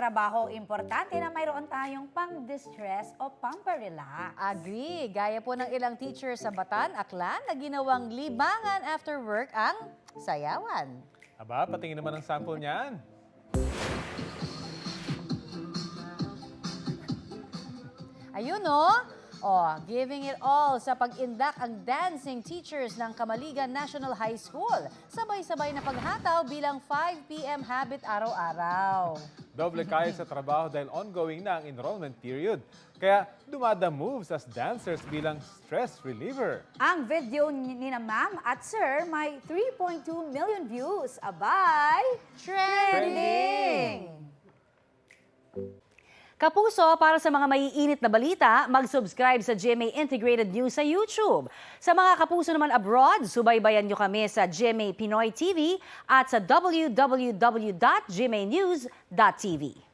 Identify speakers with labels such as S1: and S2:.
S1: trabaho, importante na mayroon tayong pang-distress o pang-relax.
S2: Agree. Gaya po ng ilang teachers sa Batan, Aklan, na ginawang libangan after work ang sayawan.
S3: Aba, patingin naman ang sample niyan.
S2: Ayun no? Oh, giving it all sa pag-indak ang dancing teachers ng Kamaligan National High School. Sabay-sabay na paghataw bilang 5 p.m. habit araw-araw.
S3: Doble kaya sa trabaho dahil ongoing na ang enrollment period. Kaya dumada moves as dancers bilang stress reliever.
S1: Ang video ni na ma'am at sir may 3.2 million views. Abay! Trending!
S2: Kapuso, para sa mga maiinit na balita, mag-subscribe sa GMA Integrated News sa YouTube. Sa mga kapuso naman abroad, subaybayan nyo kami sa GMA Pinoy TV at sa www.gmanews.tv.